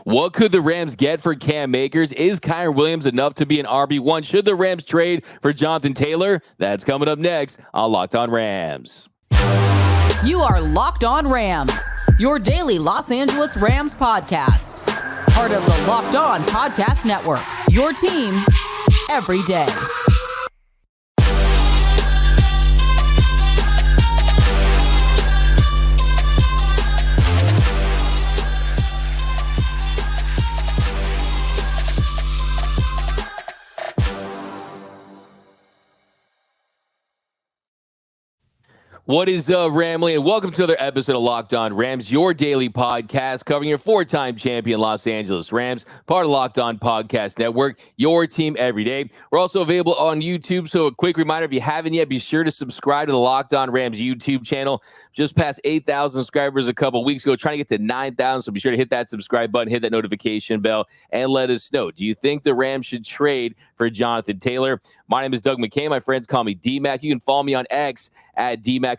What could the Rams get for Cam Akers? Is Kyren Williams enough to be an RB1? Should the Rams trade for Jonathan Taylor? That's coming up next on Locked On Rams. You are Locked On Rams, your daily Los Angeles Rams podcast. Part of the Locked On Podcast Network, your team every day. What is up, Ramley? And welcome to another episode of Locked On Rams, your daily podcast covering your four-time champion Los Angeles Rams, part of Locked On Podcast Network, your team every day. We're also available on YouTube, so a quick reminder, if you haven't yet, be sure to subscribe to the Locked On Rams YouTube channel. Just passed 8,000 subscribers a couple weeks ago, trying to get to 9,000, so be sure to hit that subscribe button, hit that notification bell, and let us know. Do you think the Rams should trade for Jonathan Taylor? My name is Doug McKay. My friends call me D-Mac. You can follow me on X at DMac_LA.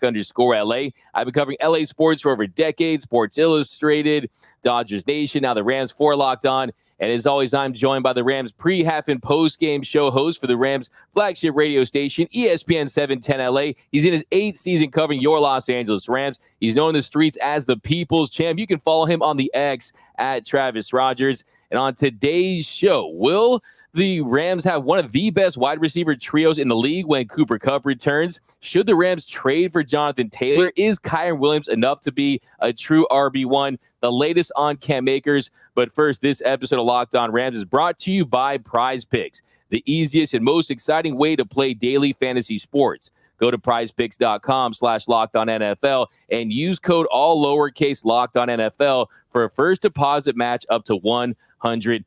I've been covering LA sports for over a decade, Sports Illustrated, Dodgers Nation, now the Rams for Locked On. And as always, I'm joined by the Rams pre-half and post-game show host for the Rams flagship radio station, ESPN 710 LA. He's in his 8th season covering your Los Angeles Rams. He's known in the streets as the People's Champ. You can follow him on the X at Travis Rogers. And on today's show, will the Rams have one of the best wide receiver trios in the league when Cooper Kupp returns? Should the Rams trade for Jonathan Taylor? Is Kyren Williams enough to be a true RB1? The latest on Cam Akers. But first, this episode of Locked On Rams is brought to you by Prize Picks, the easiest and most exciting way to play daily fantasy sports. Go to prizepicks.com/LockedOnNFL and use code all lowercase LockedOnNFL for a first deposit match up to $100.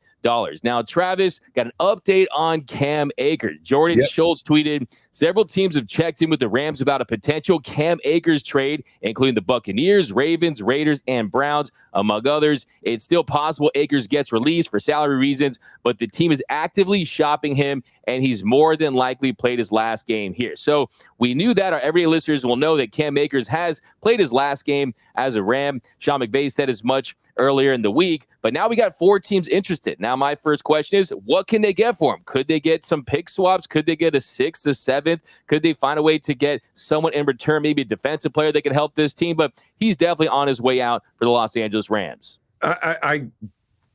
Now, Travis, got an update on Cam Akers. Jordan Schultz tweeted, several teams have checked in with the Rams about a potential Cam Akers trade, including the Buccaneers, Ravens, Raiders, and Browns, among others. It's still possible Akers gets released for salary reasons, but the team is actively shopping him, and he's more than likely played his last game here. So we knew that. Our everyday listeners will know that Cam Akers has played his last game as a Ram. Sean McVay said as much earlier in the week, but now we got 4 teams interested. Now, my first question is, what can they get for him? Could they get some pick swaps? Could they get a 6th, a 7th? Could they find a way to get someone in return, maybe a defensive player that can help this team? But he's definitely on his way out for the Los Angeles Rams. I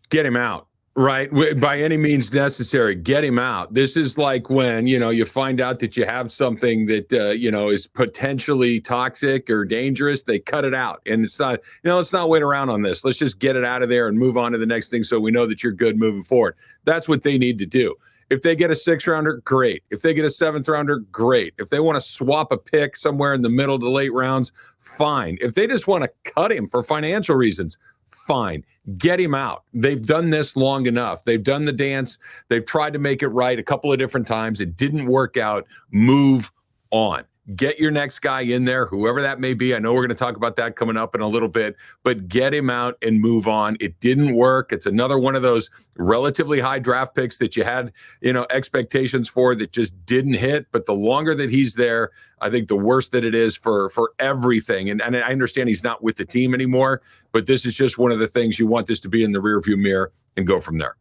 get him out. Right. By any means necessary, get him out. This is like when, you find out that you have something that, is potentially toxic or dangerous. They cut it out. And it's not, let's not wait around on this. Let's just get it out of there and move on to the next thing so we know that you're good moving forward. That's what they need to do. If they get a 6th rounder, great. If they get a 7th rounder, great. If they want to swap a pick somewhere in the middle to late rounds, fine. If they just want to cut him for financial reasons, fine. Get him out. They've done this long enough. They've done the dance. They've tried to make it right a couple of different times. It didn't work out. Move on. Get your next guy in there, whoever that may be. I know we're going to talk about that coming up in a little bit, but get him out and move on. It didn't work. It's another one of those relatively high draft picks that you had, expectations for that just didn't hit. But the longer that he's there, I think the worse that it is for everything. And I understand he's not with the team anymore, but this is just one of the things you want this to be in the rearview mirror and go from there.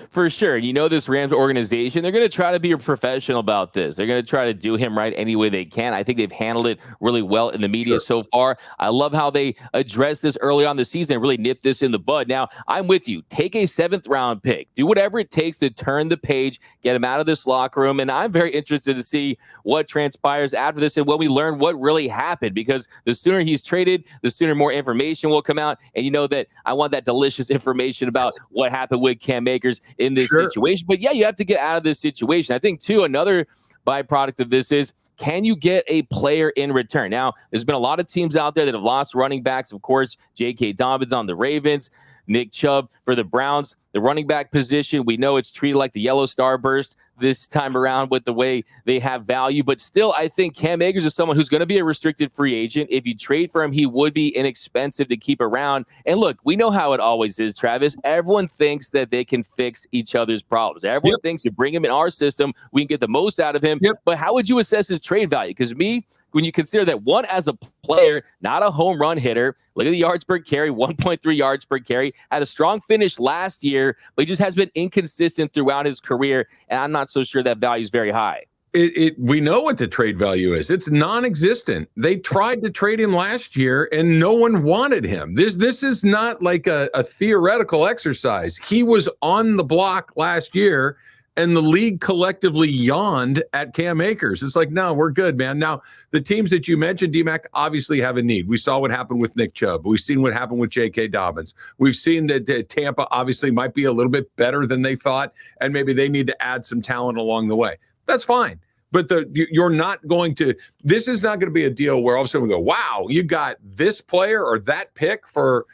For sure. This Rams organization, they're going to try to be a professional about this. They're going to try to do him right any way they can. I think they've handled it really well in the media so far. I love how they addressed this early on the season and really nipped this in the bud. Now, I'm with you. Take a 7th round pick. Do whatever it takes to turn the page, get him out of this locker room. And I'm very interested to see what transpires after this and when we learn what really happened, because the sooner he's traded, the sooner more information will come out. And that I want that delicious information about what happened with Cam Akers in this situation. But you have to get out of this situation. I think too, another byproduct of this is, can you get a player in return? Now, there's been a lot of teams out there that have lost running backs. Of course, J.K. Dobbins on the Ravens, Nick Chubb for the Browns. The running back position, we know it's treated like the yellow starburst this time around with the way they have value. But still, I think Cam Akers is someone who's going to be a restricted free agent. If you trade for him, he would be inexpensive to keep around. And look, we know how it always is, Travis. Everyone thinks that they can fix each other's problems. Everyone thinks you bring him in our system, we can get the most out of him. But how would you assess his trade value? Because when you consider that one as a player, not a home run hitter, look at the yards per carry, 1.3 yards per carry, had a strong finish last year, but he just has been inconsistent throughout his career, and I'm not so sure that value is very high. We know what the trade value is. It's non-existent. They tried to trade him last year, and no one wanted him. This is not like a theoretical exercise. He was on the block last year, and the league collectively yawned at Cam Akers. It's like, no, we're good, man. Now, the teams that you mentioned, D-Mac, obviously have a need. We saw what happened with Nick Chubb. We've seen what happened with J.K. Dobbins. We've seen that Tampa obviously might be a little bit better than they thought, and maybe they need to add some talent along the way. That's fine. But you're not going to – this is not going to be a deal where all of a sudden we go, wow, you got this player or that pick for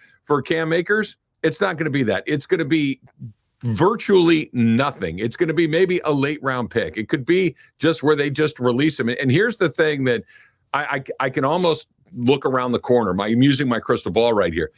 Cam Akers. It's not going to be that. It's going to be – virtually nothing. It's going to be maybe a late round pick. It could be just where they just release him. And here's the thing that I can almost look around the corner. I'm using my crystal ball right here.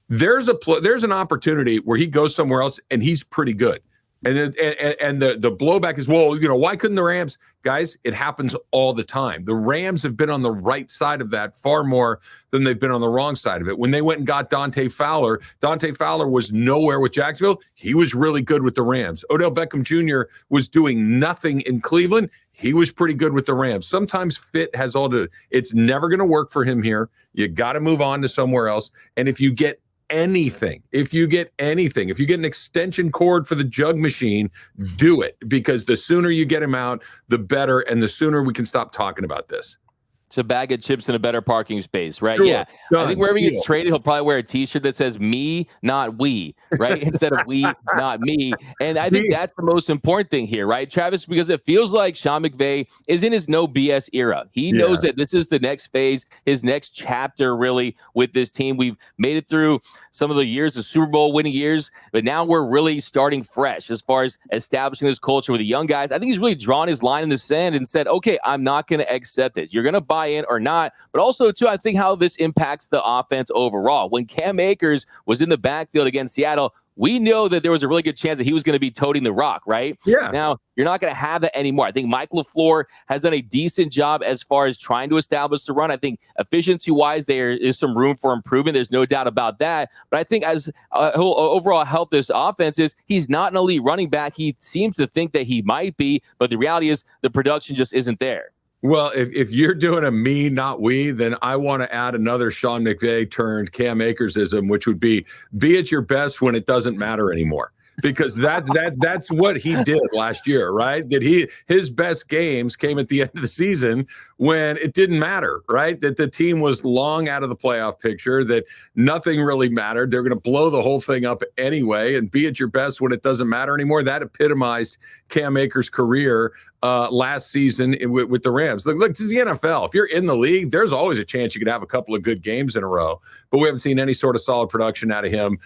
There's an opportunity where he goes somewhere else and he's pretty good. And the blowback is, well, why couldn't the Rams? Guys, it happens all the time. The Rams have been on the right side of that far more than they've been on the wrong side of it. When they went and got Dante Fowler was nowhere with Jacksonville. He was really good with the Rams. Odell Beckham Jr. was doing nothing in Cleveland. He was pretty good with the Rams. Sometimes fit has all to. It's never going to work for him here. You got to move on to somewhere else. And if you get anything, if you get an extension cord for the jug machine, do it, because the sooner you get him out, the better, and the sooner we can stop talking about this. It's a bag of chips in a better parking space, right? Sure. Yeah. Done. I think wherever he gets traded, he'll probably wear a T-shirt that says "me, not we," right? Instead of "we, not me." And I think that's the most important thing here, right, Travis? Because it feels like Sean McVay is in his no BS era. He knows that this is the next phase, his next chapter, really, with this team. We've made it through some of the years, the Super Bowl winning years, but now we're really starting fresh as far as establishing this culture with the young guys. I think he's really drawn his line in the sand and said, okay, I'm not going to accept it. You're going to buy in or not. But also, too, I think how this impacts the offense overall. When Cam Akers was in the backfield against Seattle, we know that there was a really good chance that he was going to be toting the rock, right? Yeah. Now, you're not going to have that anymore. I think Mike LaFleur has done a decent job as far as trying to establish the run. I think efficiency-wise, there is some room for improvement. There's no doubt about that. But I think as he'll overall help this offense is he's not an elite running back. He seems to think that he might be, but the reality is the production just isn't there. Well, if you're doing a me, not we, then I want to add another Sean McVay turned Cam Akersism, which would be at your best when it doesn't matter anymore. Because that's what he did last year, right? That his best games came at the end of the season when it didn't matter, right? That the team was long out of the playoff picture, that nothing really mattered. They're going to blow the whole thing up anyway, and be at your best when it doesn't matter anymore. That epitomized Cam Akers' career last season with the Rams. Look, this is the NFL. If you're in the league, there's always a chance you could have a couple of good games in a row, but we haven't seen any sort of solid production out of him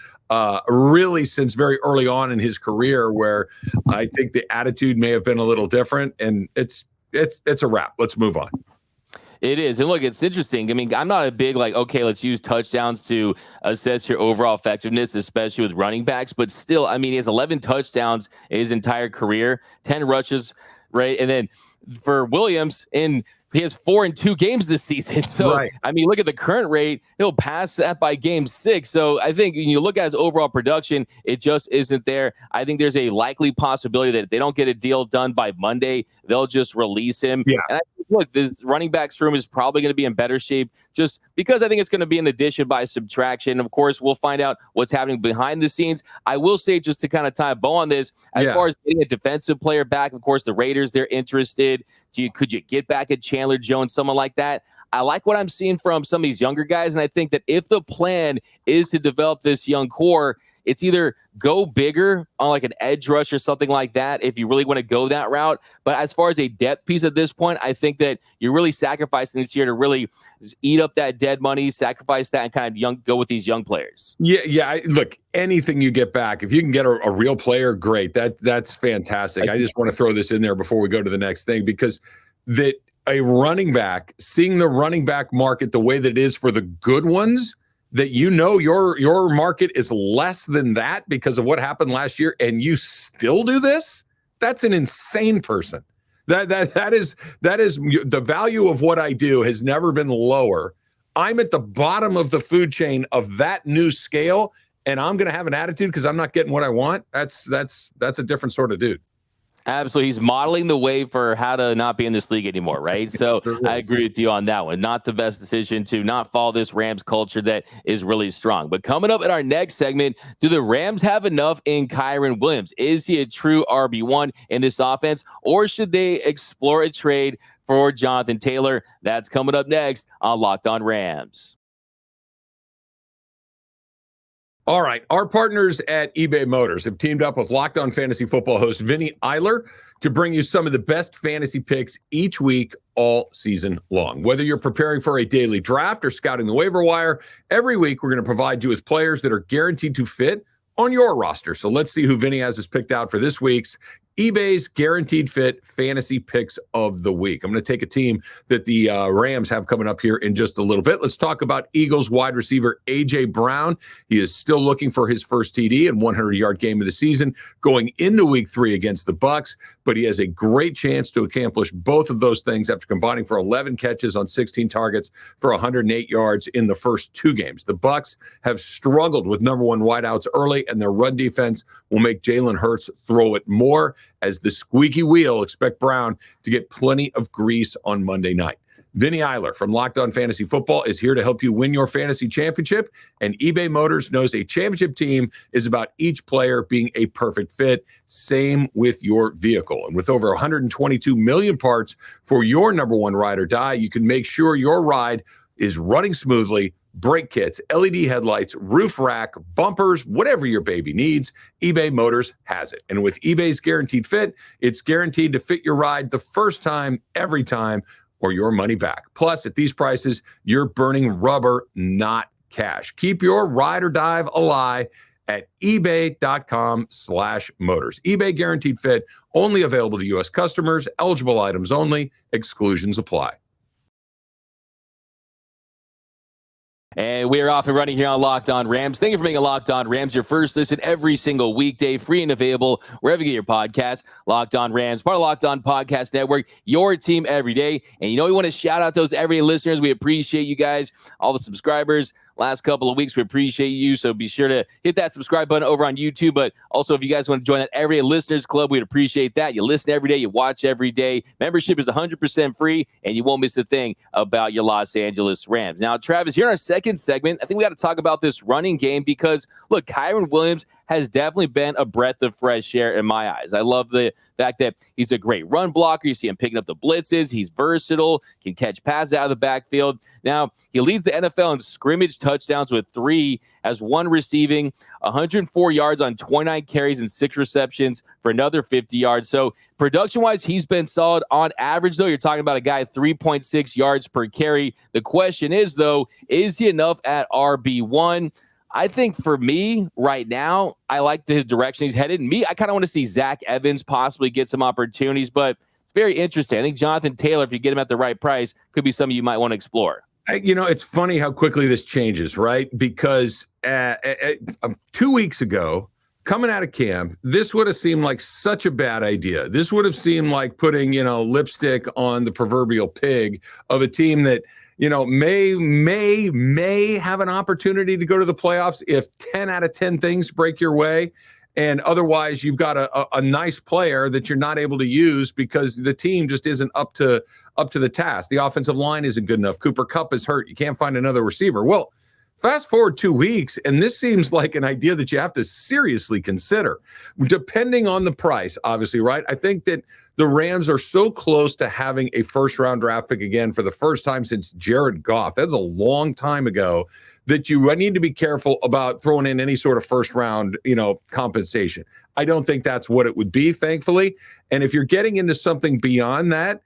really since very early on in his career, where I think the attitude may have been a little different, and it's a wrap. Let's move on. It is. And look, it's interesting. I mean, I'm not a big okay, let's use touchdowns to assess your overall effectiveness, especially with running backs. But still, I mean, he has 11 touchdowns in his entire career, 10 rushes, right? And then for Williams, he has 4 in 2 games this season. So, right. I mean, look at the current rate. He'll pass that by game 6. So I think when you look at his overall production, it just isn't there. I think there's a likely possibility that if they don't get a deal done by Monday, they'll just release him. Yeah. And I think, look, this running backs room is probably going to be in better shape just because I think it's going to be an addition by subtraction. Of course, we'll find out what's happening behind the scenes. I will say, just to kind of tie a bow on this, as far as getting a defensive player back, of course, the Raiders, they're interested. Could you get back at Chandler Jones, someone like that? I like what I'm seeing from some of these younger guys, and I think that if the plan is to develop this young core, it's either go bigger on like an edge rush or something like that if you really want to go that route. But as far as a depth piece at this point, I think that you're really sacrificing this year to really eat up that dead money, sacrifice that, and kind of go with these young players. Yeah. Look, anything you get back, if you can get a real player, great. That's fantastic. I just want to throw this in there before we go to the next thing, because that a running back, seeing the running back market the way that it is for the good ones, that your market is less than that because of what happened last year, and you still do this, that's an insane person. That is the value of what I do has never been lower. I'm at the bottom of the food chain of that new scale, and I'm going to have an attitude because I'm not getting what I want. That's a different sort of dude. Absolutely. He's modeling the way for how to not be in this league anymore, right? So I agree with you on that one. Not the best decision to not follow this Rams culture that is really strong. But coming up in our next segment, do the Rams have enough in Kyren Williams? Is he a true RB1 in this offense, or should they explore a trade for Jonathan Taylor? That's coming up next on Locked On Rams. All right. Our partners at eBay Motors have teamed up with Locked On Fantasy Football host Vinny Eiler to bring you some of the best fantasy picks each week, all season long. Whether you're preparing for a daily draft or scouting the waiver wire, every week we're going to provide you with players that are guaranteed to fit on your roster. So let's see who Vinny has us picked out for this week's eBay's Guaranteed Fit Fantasy Picks of the Week. I'm going to take a team that the Rams have coming up here in just a little bit. Let's talk about Eagles wide receiver A.J. Brown. He is still looking for his first TD and 100-yard game of the season going into Week 3 against the Bucs, but he has a great chance to accomplish both of those things after combining for 11 catches on 16 targets for 108 yards in the first 2 games. The Bucs have struggled with number 1 wideouts early, and their run defense will make Jalen Hurts throw it more. As the squeaky wheel, expect Brown to get plenty of grease on Monday night. Vinny Eiler from Locked On Fantasy Football is here to help you win your fantasy championship, and eBay Motors knows a championship team is about each player being a perfect fit. Same with your vehicle. And with over 122 million parts for your number 1 ride or die, you can make sure your ride is running smoothly. Brake kits, LED headlights, roof rack, bumpers, whatever your baby needs, eBay Motors has it. And with eBay's Guaranteed Fit, it's guaranteed to fit your ride the first time, every time, or your money back. Plus, at these prices, you're burning rubber, not cash. Keep your ride or dive alive at ebay.com/motors. eBay Guaranteed Fit, only available to U.S. customers, eligible items only, exclusions apply. And we are off and running here on Locked On Rams. Thank you for making Locked On Rams your first listen every single weekday, free and available wherever you get your podcast. Locked On Rams, part of Locked On Podcast Network, your team every day. And we want to shout out those everyday listeners. We appreciate you guys, all the subscribers. Last couple of weeks, we appreciate you. So be sure to hit that subscribe button over on YouTube. But also, if you guys want to join that Everyday Listeners Club, we'd appreciate that. You listen every day, you watch every day. Membership is 100% free, and you won't miss a thing about your Los Angeles Rams. Now, Travis, here in our second segment, I think we got to talk about this running game because, look, Kyren Williams has definitely been a breath of fresh air in my eyes. I love the fact that he's a great run blocker. You see him picking up the blitzes. He's versatile, can catch passes out of the backfield. Now, he leads the NFL in scrimmage touchdowns with 3, as 1 receiving, 104 yards on 29 carries and 6 receptions for another 50 yards. So production-wise, he's been solid. On average, though, you're talking about a guy 3.6 yards per carry. The question is, though, is he enough at RB1? I think for me right now, I like the direction he's headed. I kind of want to see Zach Evans possibly get some opportunities, but it's very interesting. I think Jonathan Taylor, if you get him at the right price, could be something you might want to explore. It's funny how quickly this changes, right? Because 2 weeks ago, coming out of camp, this would have seemed like such a bad idea. This would have seemed like putting, lipstick on the proverbial pig of a team that, may have an opportunity to go to the playoffs if 10 out of 10 things break your way. And otherwise, you've got a nice player that you're not able to use because the team just isn't up to the task. The offensive line isn't good enough. Cooper Kupp is hurt. You can't find another receiver. Well, Fast forward 2 weeks, and this seems like an idea that you have to seriously consider, depending on the price, obviously, right? I think that the Rams are so close to having a first-round draft pick again for the first time since Jared Goff. That's a long time ago, that you need to be careful about throwing in any sort of first-round, compensation. I don't think that's what it would be, thankfully. And if you're getting into something beyond that,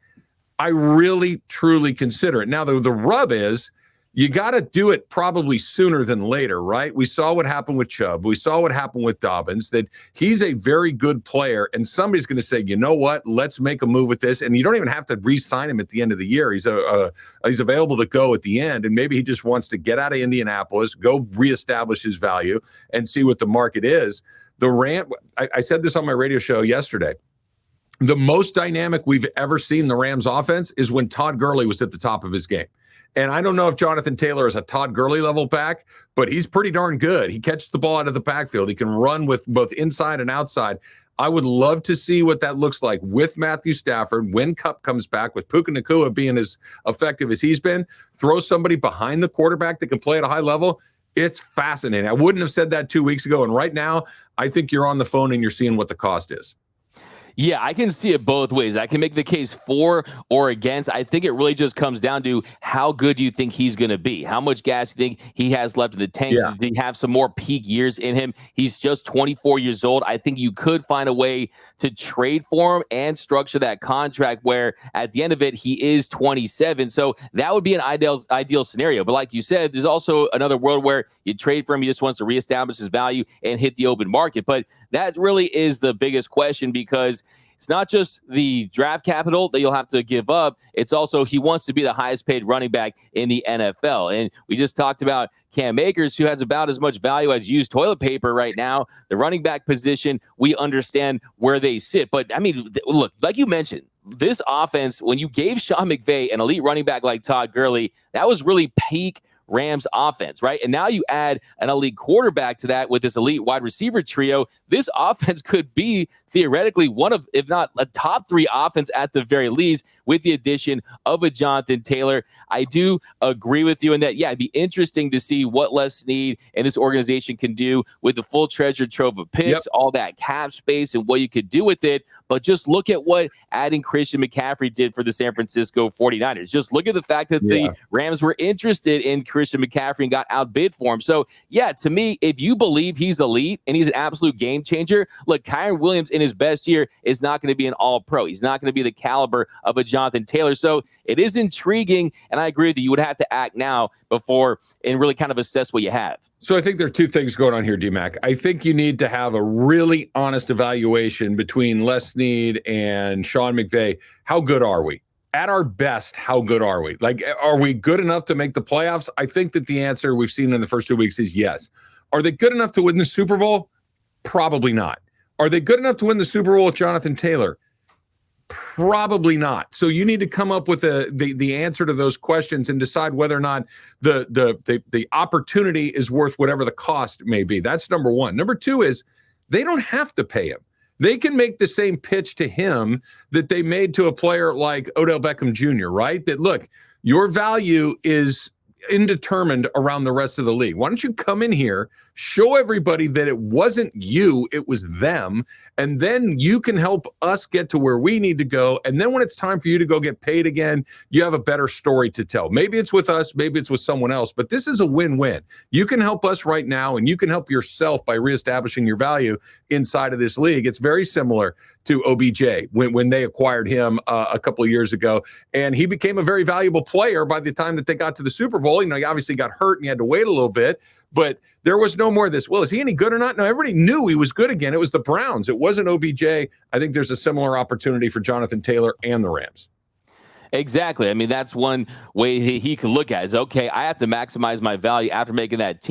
I really, truly consider it. Now, the rub is, you got to do it probably sooner than later, right? We saw what happened with Chubb. We saw what happened with Dobbins, that he's a very good player, and somebody's going to say, you know what, let's make a move with this. And you don't even have to re-sign him at the end of the year. He's available to go at the end, and maybe he just wants to get out of Indianapolis, go reestablish his value, and see what the market is. I said this on my radio show yesterday. The most dynamic we've ever seen the Rams offense is when Todd Gurley was at the top of his game. And I don't know if Jonathan Taylor is a Todd Gurley level back, but he's pretty darn good. He catches the ball out of the backfield. He can run with both inside and outside. I would love to see what that looks like with Matthew Stafford when Kupp comes back, with Puka Nacua being as effective as he's been. Throw somebody behind the quarterback that can play at a high level. It's fascinating. I wouldn't have said that 2 weeks ago. And right now, I think you're on the phone and you're seeing what the cost is. Yeah, I can see it both ways. I can make the case for or against. I think it really just comes down to how good do you think he's going to be? How much gas do you think he has left in the tank? Yeah. Does he have some more peak years in him? He's just 24 years old. I think you could find a way to trade for him and structure that contract where at the end of it, he is 27. So that would be an ideal scenario. But like you said, there's also another world where you trade for him. He just wants to reestablish his value and hit the open market. But that really is the biggest question, because it's not just the draft capital that you'll have to give up. It's also he wants to be the highest paid running back in the NFL. And we just talked about Cam Akers, who has about as much value as used toilet paper right now. The running back position, we understand where they sit. But, I mean, look, like you mentioned, this offense, when you gave Sean McVay an elite running back like Todd Gurley, that was really peak Rams offense, right? And now you add an elite quarterback to that with this elite wide receiver trio. This offense could be theoretically one of, if not a top three offense at the very least, with the addition of a Jonathan Taylor. I do agree with you in that, yeah, it'd be interesting to see what Les Snead and this organization can do with the full treasure trove of picks, all that cap space and what you could do with it. But just look at what adding Christian McCaffrey did for the San Francisco 49ers. Just look at the fact that the Rams were interested in Christian McCaffrey and got outbid for him. So, yeah, to me, if you believe he's elite and he's an absolute game changer, look, Kyren Williams in his best year is not going to be an all-pro. He's not going to be the caliber of a Jonathan Taylor. So it is intriguing, and I agree with you. You would have to act now before and really kind of assess what you have. So I think there are two things going on here, D-Mac. I think you need to have a really honest evaluation between Les Snead and Sean McVay. How good are we? At our best, how good are we? Like, are we good enough to make the playoffs? I think that the answer we've seen in the first 2 weeks is yes. Are they good enough to win the Super Bowl? Probably not. Are they good enough to win the Super Bowl with Jonathan Taylor? Probably not. So you need to come up with the answer to those questions and decide whether or not the opportunity is worth whatever the cost may be. That's number one. Number two is they don't have to pay him. They can make the same pitch to him that they made to a player like Odell Beckham Jr., right? That, look, your value is indeterminate around the rest of the league. Why don't you come in here, show everybody that it wasn't you, it was them, and then you can help us get to where we need to go. And then when it's time for you to go get paid again, you have a better story to tell. Maybe it's with us, maybe it's with someone else, but this is a win-win. You can help us right now, and you can help yourself by reestablishing your value inside of this league. It's very similar to OBJ when they acquired him a couple of years ago, and he became a very valuable player by the time that they got to the Super Bowl. You know, he obviously got hurt and he had to wait a little bit, but there was no more of this. Well, is he any good or not? No, everybody knew he was good again. It was the Browns. It wasn't OBJ. I think there's a similar opportunity for Jonathan Taylor and the Rams. Exactly. I mean, that's one way he could look at it. Is, okay, I have to maximize my value after making that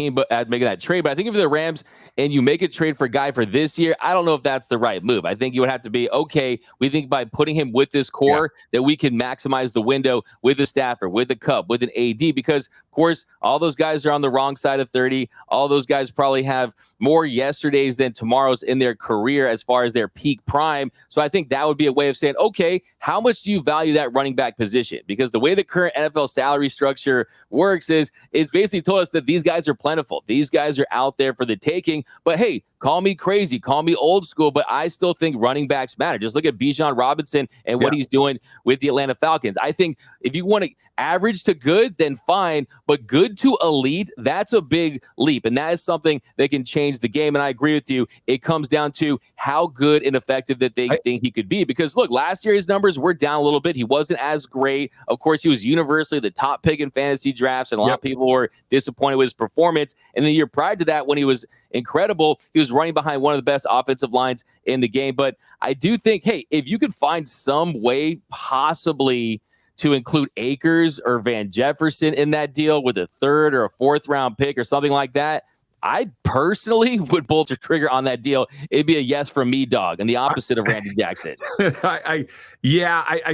making that trade. But I think if you're the Rams and you make a trade for a guy for this year, I don't know if that's the right move. I think you would have to be, okay, we think by putting him with this core that we can maximize the window with the Stafford, with the Kupp, with an AD, because of course, all those guys are on the wrong side of 30. All those guys probably have more yesterdays than tomorrows in their career as far as their peak prime. So I think that would be a way of saying, okay, how much do you value that running back back position, because the way the current NFL salary structure works is it's basically told us that these guys are plentiful. These guys are out there for the taking. But hey, call me crazy, call me old school, but I still think running backs matter. Just look at Bijan Robinson and what he's doing with the Atlanta Falcons. I think if you want to average to good, then fine, but good to elite, that's a big leap, and that is something that can change the game. And I agree with you. It comes down to how good and effective that they think he could be, because look, last year his numbers were down a little bit. He wasn't as great. Of course, he was universally the top pick in fantasy drafts, and a lot of people were disappointed with his performance. And the year prior to that, when he was incredible, he was running behind one of the best offensive lines in the game. But I do think, hey, if you could find some way possibly to include Akers or Van Jefferson in that deal with a third or a fourth round pick or something like that, I personally would pull the trigger on that deal. It'd be a yes from me, dog, and the opposite of Randy Jackson. I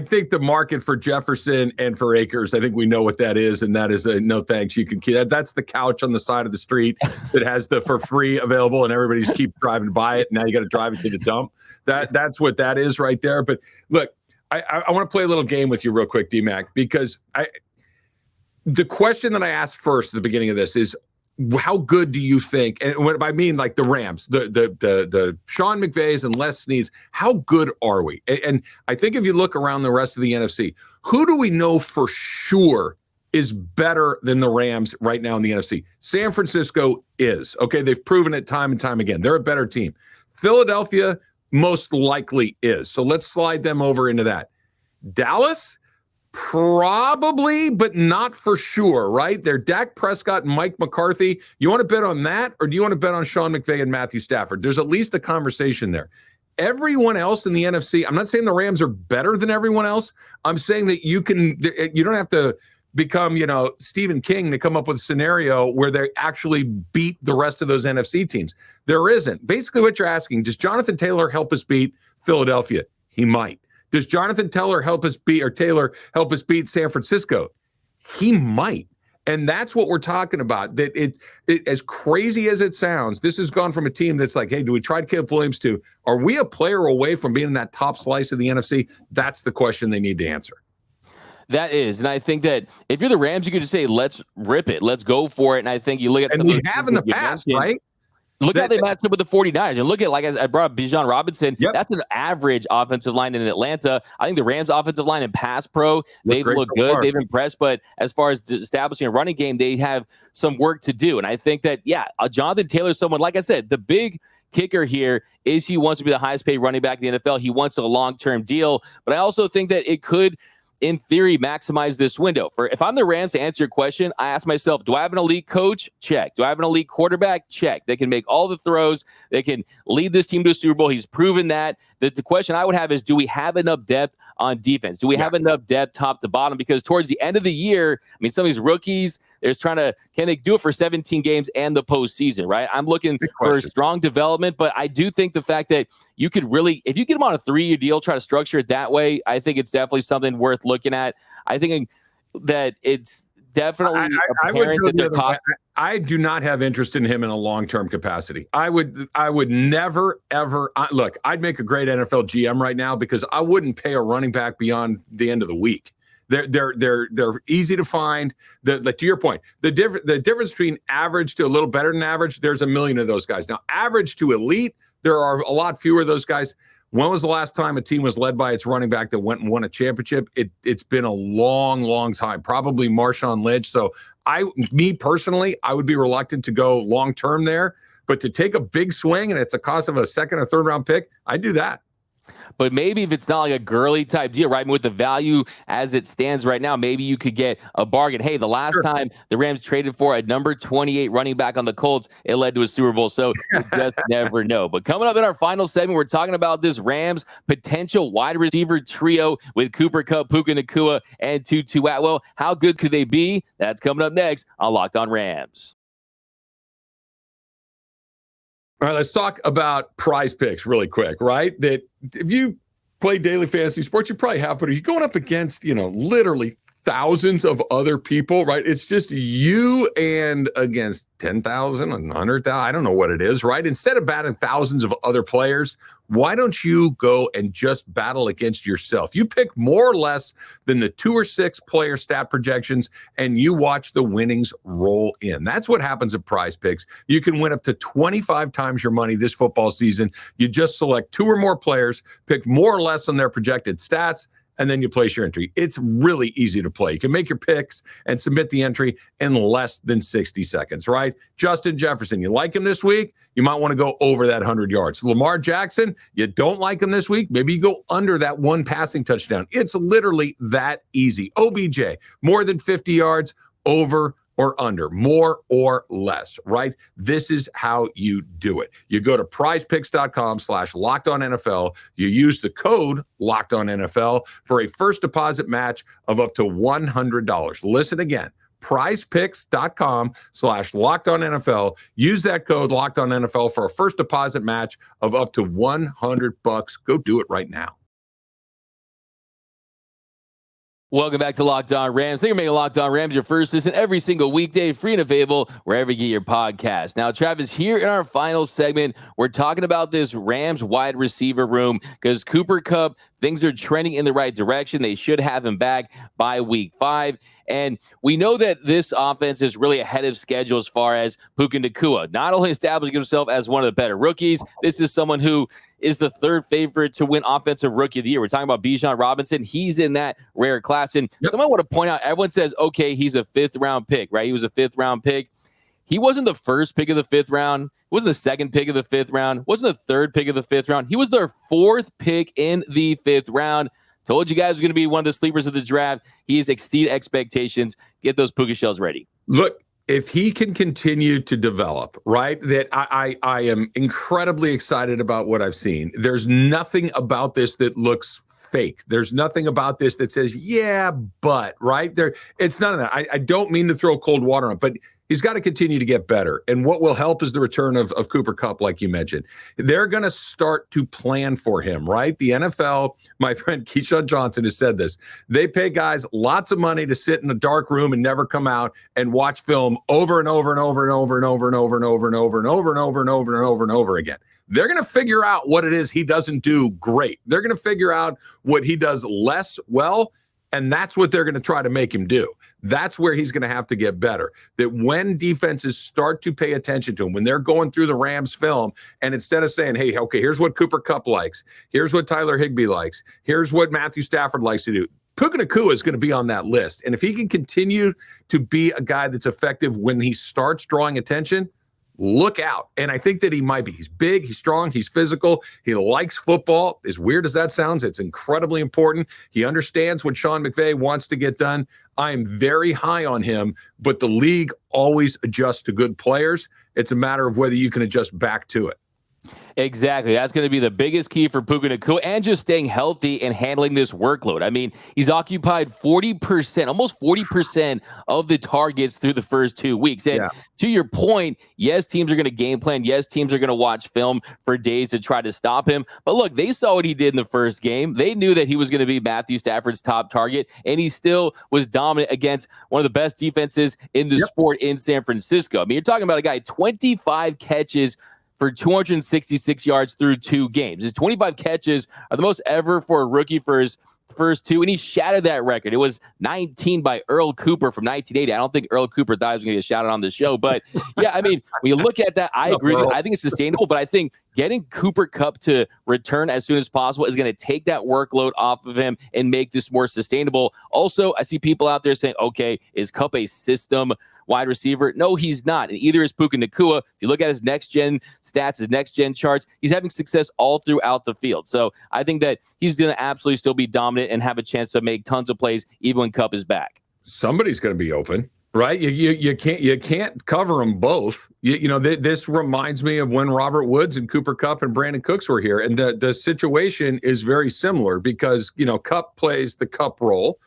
think the market for Jefferson and for Akers, I think we know what that is, and that is a no thanks. You can keep that. That's the couch on the side of the street that has the for free available, and everybody just keeps driving by it. Now you got to drive it to the dump. That's what that is right there. But look, I want to play a little game with you real quick, D-Mac, because the question that I asked first at the beginning of this is, how good do you think, and what I mean, like the Rams, the Sean McVays and Les Sneads, how good are we? And I think if you look around the rest of the NFC, who do we know for sure is better than the Rams right now in the NFC? San Francisco is. Okay, they've proven it time and time again. They're a better team. Philadelphia most likely is. So let's slide them over into that. Dallas? Probably, but not for sure, right? They're Dak Prescott and Mike McCarthy. You want to bet on that, or do you want to bet on Sean McVay and Matthew Stafford? There's at least a conversation there. Everyone else in the NFC, I'm not saying the Rams are better than everyone else. I'm saying that you don't have to become, Stephen King to come up with a scenario where they actually beat the rest of those NFC teams. There isn't. Basically what you're asking, does Jonathan Taylor help us beat Philadelphia? He might. Does Jonathan Taylor help us beat San Francisco? He might. And that's what we're talking about. That it as crazy as it sounds, this has gone from a team that's like, hey, do we try Caleb Williams to, are we a player away from being in that top slice of the NFC? That's the question they need to answer. That is. And I think that if you're the Rams, you could just say, let's rip it. Let's go for it. And I think you look at and we have in the past, right? Look how they matched up with the 49ers. And look at, like I brought up Bijan Robinson. Yep. That's an average offensive line in Atlanta. I think the Rams offensive line and pass pro, they've looked good. They've impressed. But as far as establishing a running game, they have some work to do. And I think that, Jonathan Taylor is someone, like I said, the big kicker here is he wants to be the highest paid running back in the NFL. He wants a long-term deal. But I also think that it could, in theory, maximize this window. If I'm the Rams, to answer your question, I ask myself, do I have an elite coach? Check. Do I have an elite quarterback? Check. They can make all the throws. They can lead this team to a Super Bowl. He's proven that. The question I would have is, do we have enough depth on defense? Do we have enough depth top to bottom? Because towards the end of the year, some of these rookies, can they do it for 17 games and the postseason, right? I'm looking for strong development, but I do think the fact that you could really, if you get them on a 3-year deal, try to structure it that way, I think it's definitely something worth looking at. I think that it's definitely apparent that they're cost. I do not have interest in him in a long-term capacity. I would never, ever look. I'd make a great NFL GM right now because I wouldn't pay a running back beyond the end of the week. They're easy to find. To your point, the difference between average to a little better than average, there's a million of those guys. Now, average to elite, there are a lot fewer of those guys. When was the last time a team was led by its running back that went and won a championship? It's been a long, long time. Probably Marshawn Lynch. So me personally, I would be reluctant to go long term there. But to take a big swing and it's a cost of a second or third round pick, I'd do that. But maybe if it's not like a girly type deal, right? With the value as it stands right now, maybe you could get a bargain. Hey, the last time the Rams traded for a number 28 running back on the Colts, it led to a Super Bowl. So you just never know. But coming up in our final segment, we're talking about this Rams potential wide receiver trio with Cooper Kupp, Puka Nacua, and Tutu Atwell. How good could they be? That's coming up next on Locked On Rams. All right, let's talk about prize picks really quick, right? That if you play daily fantasy sports, you probably have, but you're going up against, literally thousands of other people, right? It's just you and against 10,000 and 100,000. I don't know what it is, right? Instead of batting thousands of other players, why don't you go and just battle against yourself? You pick more or less than the 2 or 6 player stat projections, and you watch the winnings roll in. That's what happens at Prize Picks. You can win up to 25 times your money this football season. You just select 2 or more players, pick more or less on their projected stats, and then you place your entry. It's really easy to play. You can make your picks and submit the entry in less than 60 seconds, right? Justin Jefferson, you like him this week? You might want to go over that 100 yards. Lamar Jackson, you don't like him this week? Maybe you go under that 1 passing touchdown. It's literally that easy. OBJ, more than 50 yards, over or under, more or less, right? This is how you do it. You go to prizepicks.com/LockedOnNFL. You use the code LockedOnNFL for a first deposit match of up to $100. Listen again, prizepicks.com/LockedOnNFL. Use that code LockedOnNFL for a first deposit match of up to $100. Go do it right now. Welcome back to Locked On Rams. Thank you for making Locked On Rams your first listen every single weekday, free and available wherever you get your podcast. Now, Travis, here in our final segment, we're talking about this Rams wide receiver room because Cooper Kupp, things are trending in the right direction. They should have him back by week 5. And we know that this offense is really ahead of schedule as far as Puka Nacua, not only establishing himself as one of the better rookies, this is someone who is the 3rd favorite to win Offensive Rookie of the Year. We're talking about Bijan Robinson. He's in that rare class. And someone want to point out, everyone says, okay, he's a 5th-round pick, right? He was a 5th-round pick. He wasn't the first pick of the 5th round. He wasn't the second pick of the 5th round. Wasn't the 3rd pick of the 5th round. He was their 4th pick in the 5th round. Told you guys was going to be one of the sleepers of the draft. He's exceeded expectations. Get those Puka shells ready. Look, if he can continue to develop, right, that I am incredibly excited about what I've seen. There's nothing about this that looks fake. There's nothing about this that says, yeah, but, right? It's none of that. I don't mean to throw cold water on, but he's got to continue to get better. And what will help is the return of Cooper Kupp, like you mentioned. They're going to start to plan for him, right? The NFL, my friend Keyshawn Johnson has said this. They pay guys lots of money to sit in a dark room and never come out and watch film over and over and over and over and over and over and over and over and over and over and over and over and over again. They're going to figure out what it is he doesn't do great. They're going to figure out what he does less well, and that's what they're going to try to make him do. That's where he's going to have to get better. That when defenses start to pay attention to him, when they're going through the Rams film, and instead of saying, hey, okay, here's what Cooper Kupp likes, here's what Tyler Higbee likes, here's what Matthew Stafford likes to do, Puka Nacua is going to be on that list. And if he can continue to be a guy that's effective when he starts drawing attention, look out. And I think that he might be. He's big, he's strong, he's physical, he likes football. As weird as that sounds, it's incredibly important. He understands what Sean McVay wants to get done. I'm very high on him, but the league always adjusts to good players. It's a matter of whether you can adjust back to it. Exactly. That's going to be the biggest key for Puka Nacua and just staying healthy and handling this workload. I mean, he's occupied 40%, almost 40% of the targets through the first 2 weeks. And to your point, yes, teams are going to game plan. Yes, teams are going to watch film for days to try to stop him. But look, they saw what he did in the first game. They knew that he was going to be Matthew Stafford's top target, and he still was dominant against one of the best defenses in the sport in San Francisco. I mean, you're talking about a guy, 25 catches for 266 yards through 2 games. His 25 catches are the most ever for a rookie for his first 2, and he shattered that record. It was 19 by Earl Cooper from 1980. I don't think Earl Cooper thought he was going to get shouted on the show, but yeah, I mean, when you look at that, I agree. I think it's sustainable, but I think getting Cooper Kupp to return as soon as possible is going to take that workload off of him and make this more sustainable. Also, I see people out there saying, okay, is Kupp a system wide receiver? No, he's not. And either is Puka Nacua. If you look at his next-gen stats, his next-gen charts, he's having success all throughout the field. So I think that he's going to absolutely still be dominant and have a chance to make tons of plays even when Kupp is back. Somebody's going to be open, right? You can't cover them both. This reminds me of when Robert Woods and Cooper Kupp and Brandon Cooks were here, and the situation is very similar because Kupp plays the Kupp role.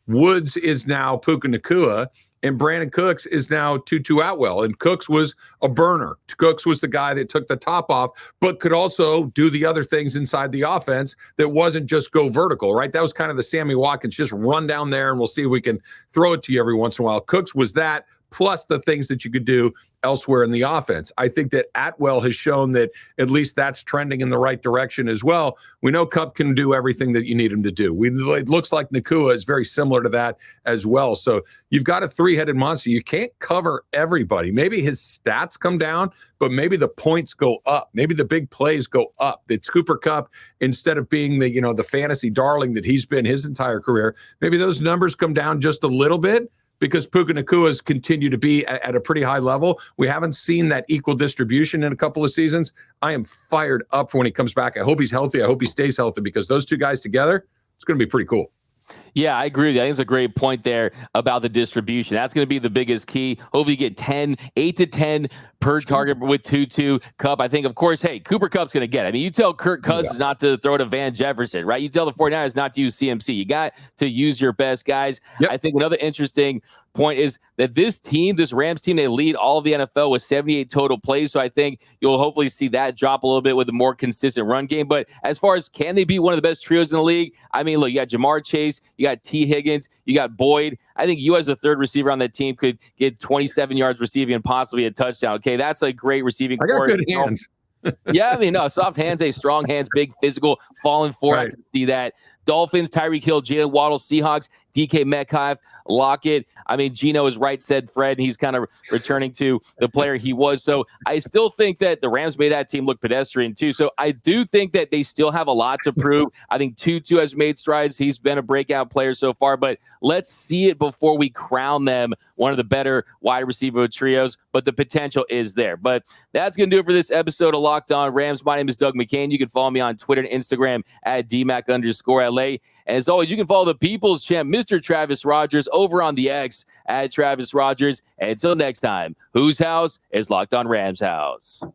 Woods is now Puka Nacua. and Brandon Cooks is now Tutu Atwell. And Cooks was a burner. Cooks was the guy that took the top off, but could also do the other things inside the offense that wasn't just go vertical, right? That was kind of the Sammy Watkins, just run down there and we'll see if we can throw it to you every once in a while. Cooks was that, plus the things that you could do elsewhere in the offense. I think that Atwell has shown that at least that's trending in the right direction as well. We know Kupp can do everything that you need him to do. It looks like Nacua is very similar to that as well. So you've got a three-headed monster. You can't cover everybody. Maybe his stats come down, but maybe the points go up. Maybe the big plays go up. It's Cooper Kupp, instead of being the fantasy darling that he's been his entire career, maybe those numbers come down just a little bit, because Puka Nacua's continue to be at a pretty high level. We haven't seen that equal distribution in a couple of seasons. I am fired up for when he comes back. I hope he's healthy. I hope he stays healthy, because those two guys together, it's going to be pretty cool. Yeah, I agree with you. I think it's a great point there about the distribution. That's going to be the biggest key. Hopefully you get 8 to 10 per target with Tutu Kupp. I think, of course, hey, Cooper Kupp's going to get it. I mean, you tell Kirk Cousins not to throw to Van Jefferson, right? You tell the 49ers not to use CMC. You got to use your best guys. Yep. I think another interesting point is that this Rams team, they lead all of the NFL with 78 total plays. So I think you'll hopefully see that drop a little bit with a more consistent run game. But as far as can they be one of the best trios in the league? I mean, look, you got Jamar Chase, you got T. Higgins, you got Boyd. I think you as a third receiver on that team could get 27 yards receiving and possibly a touchdown. Okay, that's a great receiving core. I got good hands. Yeah, I mean, no, soft hands, strong hands, big physical, falling forward. Right. I can see that. Dolphins, Tyreek Hill, Jalen Waddle, Seahawks, DK Metcalf, Lockett. I mean, Geno is right, said Fred. He's kind of returning to the player he was. So I still think that the Rams made that team look pedestrian too. So I do think that they still have a lot to prove. I think Tutu has made strides. He's been a breakout player so far, but let's see it before we crown them one of the better wide receiver trios. But the potential is there. But that's going to do it for this episode of Locked On Rams. My name is Doug McCain. You can follow me on Twitter and Instagram at DMAC_LA. And as always, you can follow the People's Champ, Mr. Travis Rogers, over on the X at Travis Rogers. And until next time, whose house is Locked On Rams house?